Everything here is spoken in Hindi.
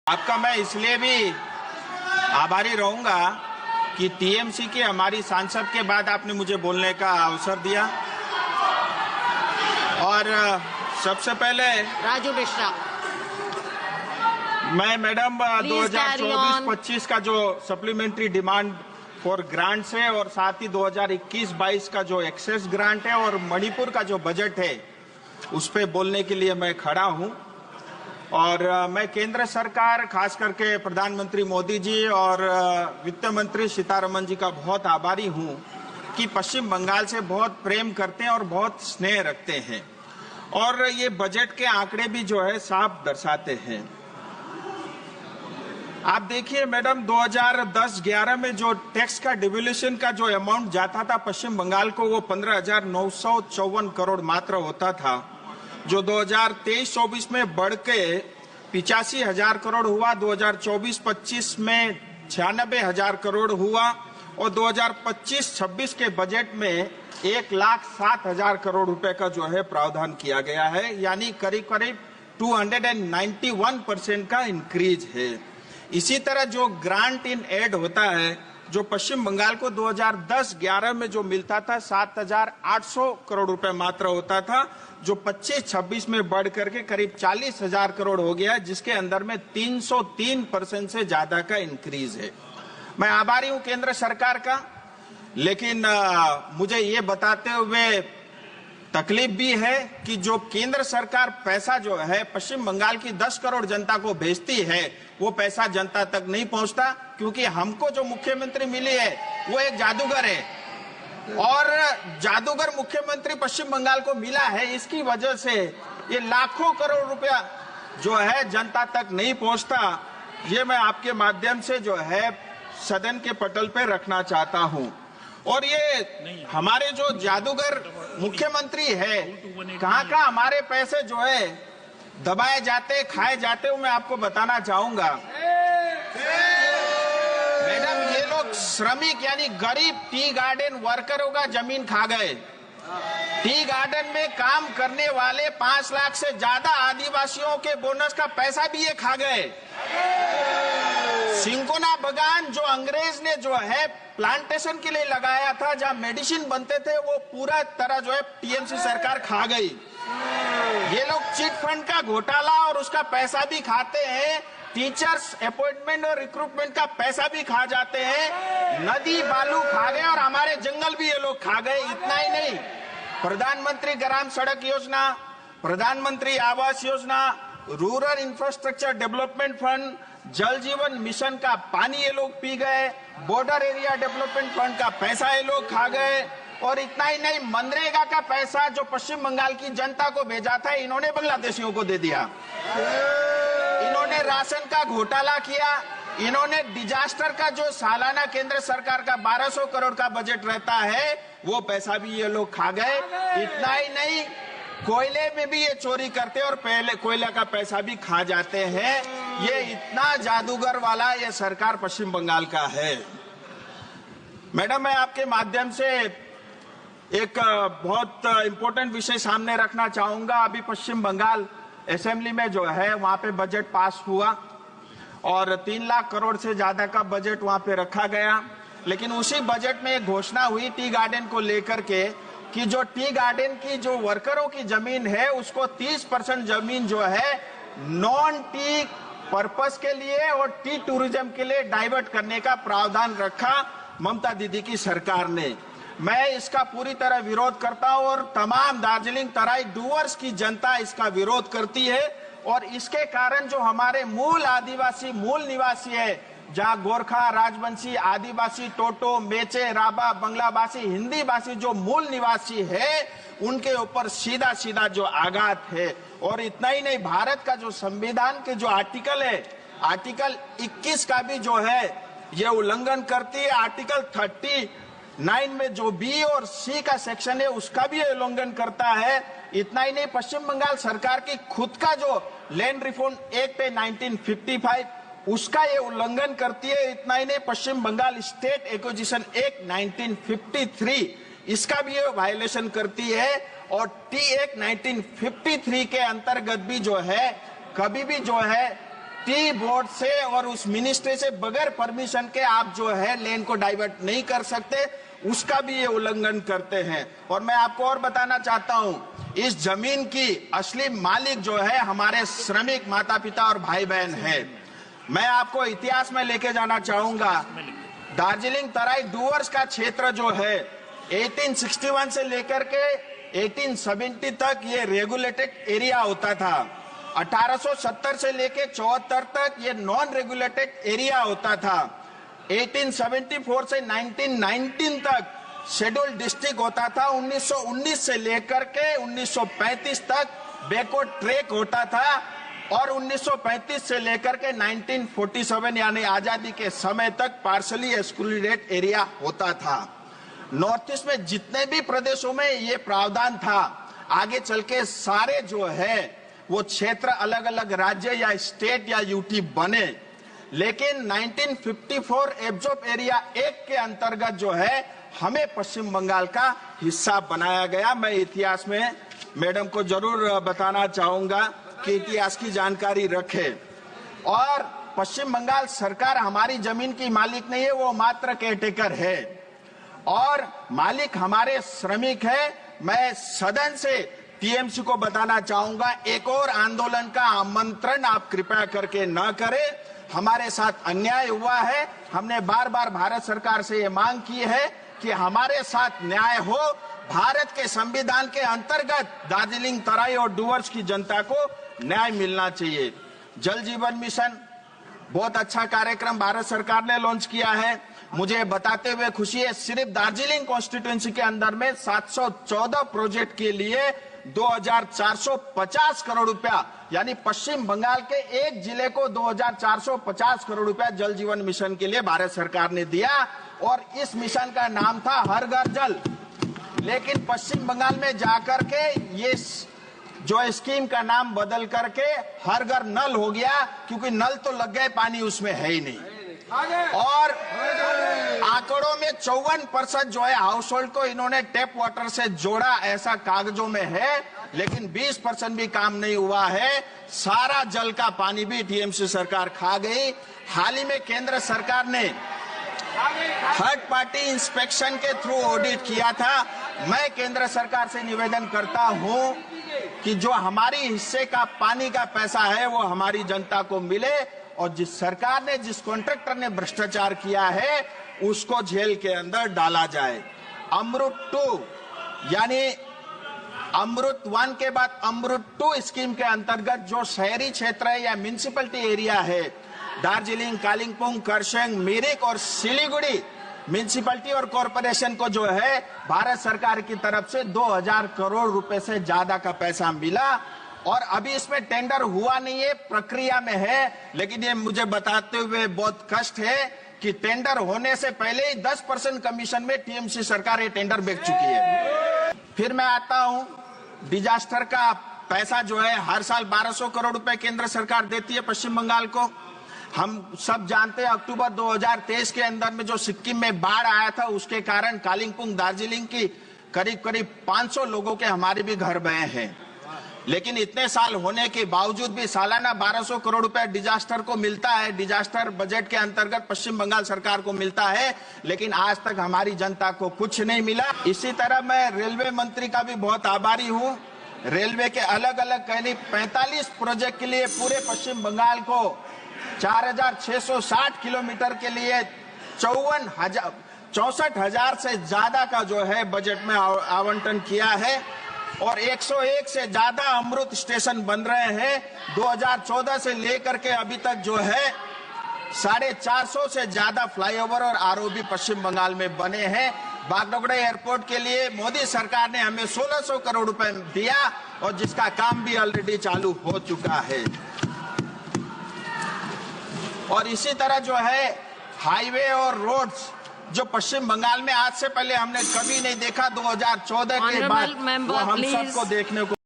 आपका मैं इसलिए भी आभारी रहूंगा कि टीएमसी की हमारी सांसद के बाद आपने मुझे बोलने का अवसर दिया। और सबसे पहले राजू मिश्रा, मैं मैडम 2024-25 का जो सप्लीमेंट्री डिमांड फॉर ग्रांट्स है और साथ ही 2021-22 का जो एक्सेस ग्रांट है और मणिपुर का जो बजट है उस पे बोलने के लिए मैं खड़ा हूं। और मैं केंद्र सरकार, खास करके प्रधानमंत्री मोदी जी और वित्त मंत्री सीतारमण जी का बहुत आभारी हूं कि पश्चिम बंगाल से बहुत प्रेम करते हैं और बहुत स्नेह रखते हैं। और ये बजट के आंकड़े भी जो है साफ दर्शाते हैं। आप देखिए मैडम, 2010-11 में जो टैक्स का डिवोल्यूशन का जो अमाउंट जाता था पश्चिम बंगाल को, वो 15,954 करोड़ मात्र होता था, जो 2023-24 में बढ़ के 85,000 करोड़ हुआ, 2024-25 में 96,000 करोड़ हुआ और 2025-26 के बजट में 1,07,000 करोड़ रुपए का जो है प्रावधान किया गया है, यानी करीब करीब 291% का इंक्रीज है। इसी तरह जो ग्रांट इन एड होता है, जो पश्चिम बंगाल को 2010-11 में जो मिलता था 7,800 करोड़ रुपए मात्र होता था, जो 25-26 में बढ़ करके करीब 40,000 करोड़ हो गया, जिसके अंदर में 303% से ज्यादा का इंक्रीज है। मैं आभारी हूं केंद्र सरकार का, लेकिन मुझे ये बताते हुए तकलीफ भी है कि जो केंद्र सरकार पैसा जो है पश्चिम बंगाल की 10 करोड़ जनता को भेजती है, वो पैसा जनता तक नहीं पहुंचता, क्योंकि हमको जो मुख्यमंत्री मिली है वो एक जादूगर है और जादूगर मुख्यमंत्री पश्चिम बंगाल को मिला है। इसकी वजह से ये लाखों करोड़ रुपया जो है जनता तक नहीं पहुंचता। ये मैं आपके माध्यम से जो है सदन के पटल पे रखना चाहता हूं। और ये हमारे जो जादूगर मुख्यमंत्री है, कहां हमारे पैसे जो है दबाए जाते, खाए जाते, वो मैं आपको बताना चाहूंगा। मैडम, ये लोग श्रमिक यानी गरीब टी गार्डन वर्करों का जमीन खा गए। टी गार्डन में काम करने वाले 5 लाख से ज्यादा आदिवासियों के बोनस का पैसा भी ये खा गए। सिंकोना बगान जो अंग्रेज ने जो है प्लांटेशन के लिए लगाया था, जहां मेडिसिन बनते थे, वो पूरा तरह जो है टीएमसी सरकार खा गई। ये लोग चिट फंड का घोटाला और उसका पैसा भी खाते हैं, टीचर्स अपॉइंटमेंट और रिक्रूटमेंट का पैसा भी खा जाते हैं, नदी बालू खा गए और हमारे जंगल भी ये लोग खा गए। इतना ही नहीं, प्रधानमंत्री ग्राम सड़क योजना, प्रधानमंत्री Awas Yojana, rural infrastructure development fund, जल जीवन मिशन का पानी ये लोग पी गए, बॉर्डर एरिया डेवलपमेंट फंड का पैसा ये लोग खा गए। और इतना ही नहीं, मनरेगा का पैसा जो पश्चिम बंगाल की जनता को भेजा था, इन्होंने बांग्लादेशियों को दे दिया। इन्होंने राशन का घोटाला किया। इन्होंने डिजास्टर का जो सालाना केंद्र सरकार का 1,200 करोड़ का बजट रहता है, वो पैसा भी ये लोग खा गए। इतना ही नहीं, कोयले में भी ये चोरी करते और पहले कोयला का पैसा भी खा जाते हैं। ये इतना जादूगर वाला ये सरकार पश्चिम बंगाल का है। मैडम, मैं आपके माध्यम से एक बहुत इंपॉर्टेंट विषय सामने रखना चाहूंगा। अभी पश्चिम बंगाल असेंबली में जो है वहां पे बजट पास हुआ और 3 लाख करोड़ से ज्यादा का बजट वहां पे रखा गया। लेकिन उसी बजट में एक घोषणा हुई टी गार्डन को लेकर के कि जो टी गार्डन की जो वर्करों की जमीन है, उसको 30% जमीन जो है नॉन टी पर्पस के लिए और टी टूरिज्म के लिए डाइवर्ट करने का प्रावधान रखा ममता दीदी की सरकार ने। मैं इसका पूरी तरह विरोध करता हूं और तमाम दार्जिलिंग तराई डूवर्स की जनता इसका विरोध करती है। और इसके कारण जो हमारे मूल आदिवासी, मूल निवासी है, जहां गोरखा, राजवंशी, आदिवासी, टोटो, मेचे, राबा, बंगलाभाषी, हिंदी भाषी जो मूल निवासी है, उनके ऊपर सीधा सीधा जो आघात है। और इतना ही नहीं, भारत का जो संविधान के जो आर्टिकल है, आर्टिकल 21 का भी जो है ये उल्लंघन करती है। आर्टिकल 39 में जो बी और सी का सेक्शन है, उसका भी उल्लंघन करता है। इतना ही नहीं, पश्चिम बंगाल सरकार की खुद का जो लैंड रिफॉर्म एक्ट है 1955, उसका ये उल्लंघन करती है। इतना ही नहीं, पश्चिम बंगाल स्टेट एक्विजिशन एक्ट 1953, इसका भी ये वायलेशन करती है। और टी एक्ट 1953 के अंतर्गत भी जो है कभी भी जो है टी बोर्ड से और उस मिनिस्ट्री से बगैर परमिशन के आप जो है लेन को डाइवर्ट नहीं कर सकते, उसका भी ये उल्लंघन करते हैं। और मैं आपको और बताना चाहता हूं, इस जमीन की असली मालिक जो है हमारे श्रमिक माता पिता और भाई बहन है। मैं आपको इतिहास में लेके जाना चाहूंगा। दार्जिलिंग तराई डूवर्स का क्षेत्र जो है 1861 से लेकर के 1870 तक ये रेगुलेटेड एरिया होता था। 1870 से लेकर 74 तक ये नॉन रेगुलेटेड एरिया होता था। 1874 से 1919 तक शेड्यूल्ड डिस्ट्रिक्ट होता था। 1919 से लेकर के 1935 तक बैकवर्ड ट्रैक होता था और 1935 से लेकर के 1947 यानी आजादी के समय तक पार्शली एक्सक्लूडेड एरिया होता था। नॉर्थ ईस्ट में जितने भी प्रदेशों में ये प्रावधान था, आगे चल के सारे जो है वो क्षेत्र अलग अलग राज्य या स्टेट या यूटी बने। लेकिन 1954 एब्जॉर्ब एरिया 1 के अंतर्गत जो है हमें पश्चिम बंगाल का हिस्सा बनाया गया। मैं इतिहास में मैडम को जरूर बताना चाहूंगा कि इतिहास की जानकारी रखे। और पश्चिम बंगाल सरकार हमारी जमीन की मालिक नहीं है, वो मात्र केयरटेकर है और मालिक हमारे श्रमिक है। मैं सदन से टीएमसी को बताना चाहूंगा, एक और आंदोलन का आमंत्रण आप कृपया करके न करें। हमारे साथ अन्याय हुआ है। हमने बार बार भारत सरकार से ये मांग की है कि हमारे साथ न्याय हो। भारत के संविधान के अंतर्गत दार्जिलिंग तराई और डूवर्स की जनता को न्याय मिलना चाहिए। जल जीवन मिशन बहुत अच्छा कार्यक्रम भारत सरकार ने लॉन्च किया है। मुझे बताते हुए खुशी है, सिर्फ दार्जिलिंग कॉन्स्टिट्यूएंसी के अंदर में 714 प्रोजेक्ट के लिए 2450 करोड़ रुपया, यानी पश्चिम बंगाल के एक जिले को 2450 करोड़ रुपया जल जीवन मिशन के लिए भारत सरकार ने दिया। और इस मिशन का नाम था हर घर जल। लेकिन पश्चिम बंगाल में जाकर के ये जो स्कीम का नाम बदल करके हर घर नल हो गया, क्योंकि नल तो लग गए, पानी उसमें है ही नहीं। और आंकड़ों में 54% जो है हाउस होल्ड को इन्होंने टैप वाटर से जोड़ा, ऐसा कागजों में है। लेकिन 20% भी काम नहीं हुआ है। सारा जल का पानी भी टीएमसी सरकार खा गई। हाल ही में केंद्र सरकार ने थर्ड पार्टी इंस्पेक्शन के थ्रू ऑडिट किया था। मैं केंद्र सरकार से निवेदन करता हूं कि जो हमारी हिस्से का पानी का पैसा है वो हमारी जनता को मिले, और जिस सरकार ने, जिस कॉन्ट्रैक्टर ने भ्रष्टाचार किया है उसको जेल के अंदर डाला जाए। अमृत 2 यानी अमृत 1 के बाद अमृत 2 स्कीम के अंतर्गत जो शहरी क्षेत्र है या म्युनिसिपैलिटी एरिया है, दार्जिलिंग, कालिम्पोंग, करसंग, मिरिक और सिलीगुड़ी म्युनिसिपैलिटी और कॉरपोरेशन को जो है भारत सरकार की तरफ से 2000 करोड़ रुपए से ज्यादा का पैसा मिला। और अभी इसमें टेंडर हुआ नहीं है, प्रक्रिया में है। लेकिन ये मुझे बताते हुए बहुत कष्ट है कि टेंडर होने से पहले ही 10% कमीशन में टीएमसी सरकार ये टेंडर बेच चुकी है। फिर मैं आता हूं, डिजास्टर का पैसा जो है हर साल 1200 करोड़ रुपए केंद्र सरकार देती है पश्चिम बंगाल को। हम सब जानते हैं अक्टूबर 2023 के अंदर में जो सिक्किम में बाढ़ आया था, उसके कारण कालिम्पोंग, दार्जिलिंग की करीब 500 लोगों के हमारे भी घर बहे हैं। लेकिन इतने साल होने के बावजूद भी सालाना 1200 करोड़ रुपए डिजास्टर को मिलता है, डिजास्टर बजट के अंतर्गत पश्चिम बंगाल सरकार को मिलता है। लेकिन आज तक हमारी जनता को कुछ नहीं मिला। इसी तरह मैं रेलवे मंत्री का भी बहुत आभारी हूं। रेलवे के अलग अलग करीब 45 प्रोजेक्ट के लिए पूरे पश्चिम बंगाल को 4660 किलोमीटर के लिए 64,000 से ज्यादा का जो है बजट में आवंटन किया है। और 101 से ज्यादा अमृत स्टेशन बन रहे हैं। 2014 से लेकर के अभी तक जो है 450 से ज्यादा फ्लाईओवर और आरओबी पश्चिम बंगाल में बने हैं। बागडोगरा एयरपोर्ट के लिए मोदी सरकार ने हमें 1600 करोड़ रुपए दिया और जिसका काम भी ऑलरेडी चालू हो चुका है। और इसी तरह जो है हाईवे और रोड्स जो पश्चिम बंगाल में आज से पहले हमने कभी नहीं देखा, 2014 के बाद वो हम सबको देखने को